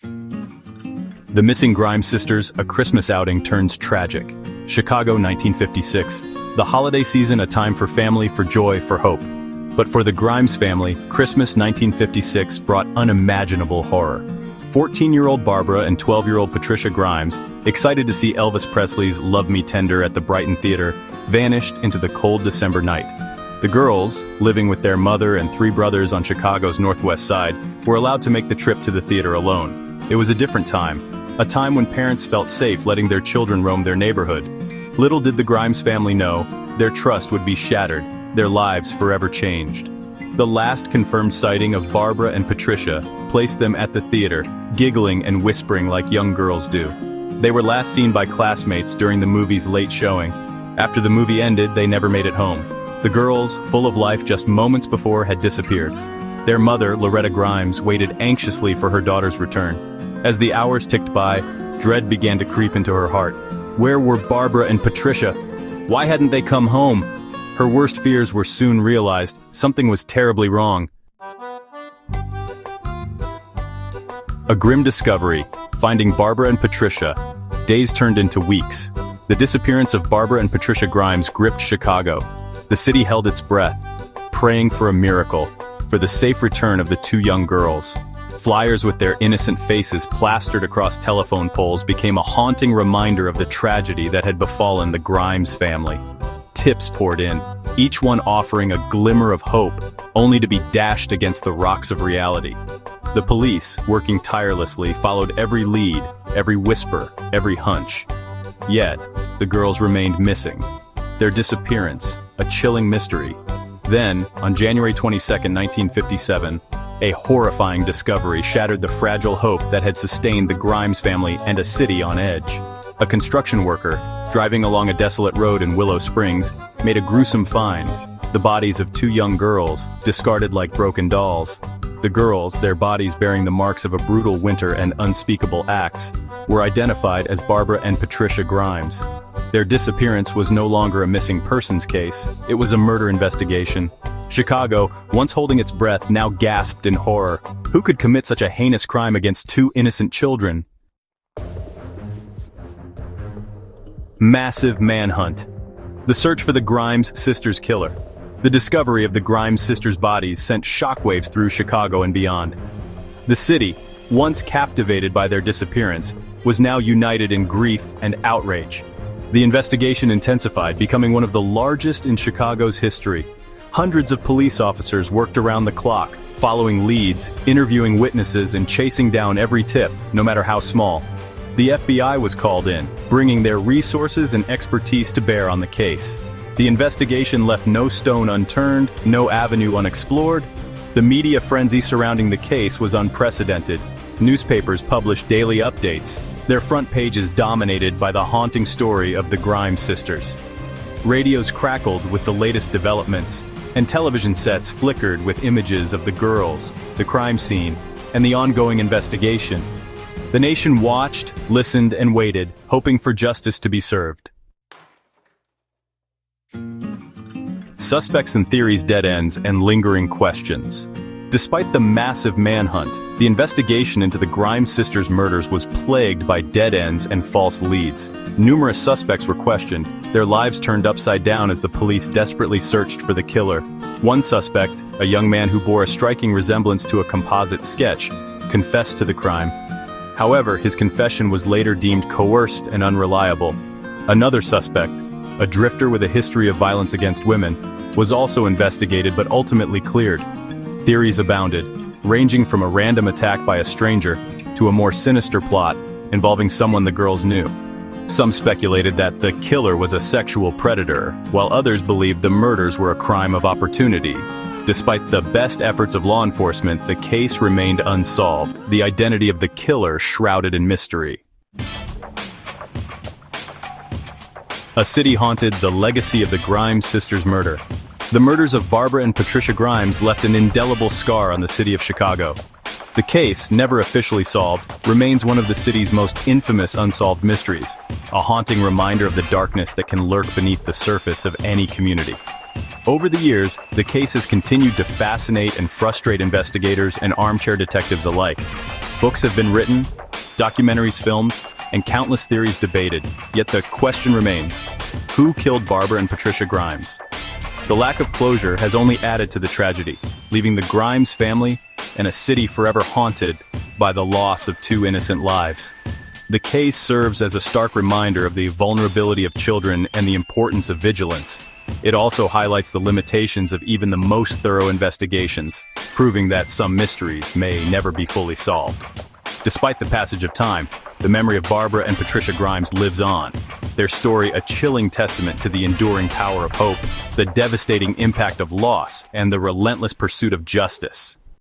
The Missing Grimes Sisters, A Christmas Outing Turns Tragic. Chicago, 1956. The holiday season, a time for family, for joy, for hope. But for the Grimes family, Christmas 1956 brought unimaginable horror. 14-year-old Barbara and 12-year-old Patricia Grimes, excited to see Elvis Presley's Love Me Tender at the Brighton Theater, vanished into the cold December night. The girls, living with their mother and 3 brothers on Chicago's northwest side, were allowed to make the trip to the theater alone. It was a different time. A time when parents felt safe letting their children roam their neighborhood. Little did the Grimes family know, their trust would be shattered, their lives forever changed. The last confirmed sighting of Barbara and Patricia placed them at the theater, giggling and whispering like young girls do. They were last seen by classmates during the movie's late showing. After the movie ended, they never made it home. The girls, full of life just moments before, had disappeared. Their mother, Loretta Grimes, waited anxiously for her daughter's return. As the hours ticked by, dread began to creep into her heart. Where were Barbara and Patricia? Why hadn't they come home? Her worst fears were soon realized. Something was terribly wrong. A grim discovery, finding Barbara and Patricia. Days turned into weeks. The disappearance of Barbara and Patricia Grimes gripped Chicago. The city held its breath, praying for a miracle, for the safe return of the 2 young girls. Flyers with their innocent faces plastered across telephone poles became a haunting reminder of the tragedy that had befallen the Grimes family. Tips poured in, each one offering a glimmer of hope, only to be dashed against the rocks of reality. The police, working tirelessly, followed every lead, every whisper, every hunch. Yet, the girls remained missing. Their disappearance, a chilling mystery. Then, on January 22, 1957, a horrifying discovery shattered the fragile hope that had sustained the Grimes family and a city on edge. A construction worker, driving along a desolate road in Willow Springs, made a gruesome find: the bodies of 2 young girls, discarded like broken dolls. The girls, their bodies bearing the marks of a brutal winter and unspeakable acts, were identified as Barbara and Patricia Grimes. Their disappearance was no longer a missing persons case, it was a murder investigation. Chicago, once holding its breath, now gasped in horror. Who could commit such a heinous crime against 2 innocent children? Massive Manhunt. The search for the Grimes sisters' killer. The discovery of the Grimes sisters' bodies sent shockwaves through Chicago and beyond. The city, once captivated by their disappearance, was now united in grief and outrage. The investigation intensified, becoming one of the largest in Chicago's history. Hundreds of police officers worked around the clock, following leads, interviewing witnesses, and chasing down every tip, no matter how small. The FBI was called in, bringing their resources and expertise to bear on the case. The investigation left no stone unturned, no avenue unexplored. The media frenzy surrounding the case was unprecedented. Newspapers published daily updates, their front pages dominated by the haunting story of the Grimes sisters. Radios crackled with the latest developments, and television sets flickered with images of the girls, the crime scene, and the ongoing investigation. The nation watched, listened, and waited, hoping for justice to be served. Suspects and theories, dead ends, and lingering questions. Despite the massive manhunt, the investigation into the Grimes sisters' murders was plagued by dead ends and false leads. Numerous suspects were questioned, their lives turned upside down as the police desperately searched for the killer. One suspect, a young man who bore a striking resemblance to a composite sketch, confessed to the crime. However, his confession was later deemed coerced and unreliable. Another suspect, a drifter with a history of violence against women, was also investigated but ultimately cleared. Theories abounded, ranging from a random attack by a stranger to a more sinister plot involving someone the girls knew. Some speculated that the killer was a sexual predator, while others believed the murders were a crime of opportunity. Despite the best efforts of law enforcement, the case remained unsolved, the identity of the killer shrouded in mystery. A city haunted, the legacy of the Grimes sisters' murder. The murders of Barbara and Patricia Grimes left an indelible scar on the city of Chicago. The case, never officially solved, remains one of the city's most infamous unsolved mysteries, a haunting reminder of the darkness that can lurk beneath the surface of any community. Over the years, the case has continued to fascinate and frustrate investigators and armchair detectives alike. Books have been written, documentaries filmed, and countless theories debated, yet the question remains: who killed Barbara and Patricia Grimes? The lack of closure has only added to the tragedy, leaving the Grimes family and a city forever haunted by the loss of two innocent lives. The case serves as a stark reminder of the vulnerability of children and the importance of vigilance. It also highlights the limitations of even the most thorough investigations, proving that some mysteries may never be fully solved. Despite the passage of time, the memory of Barbara and Patricia Grimes lives on, their story a chilling testament to the enduring power of hope, the devastating impact of loss, and the relentless pursuit of justice.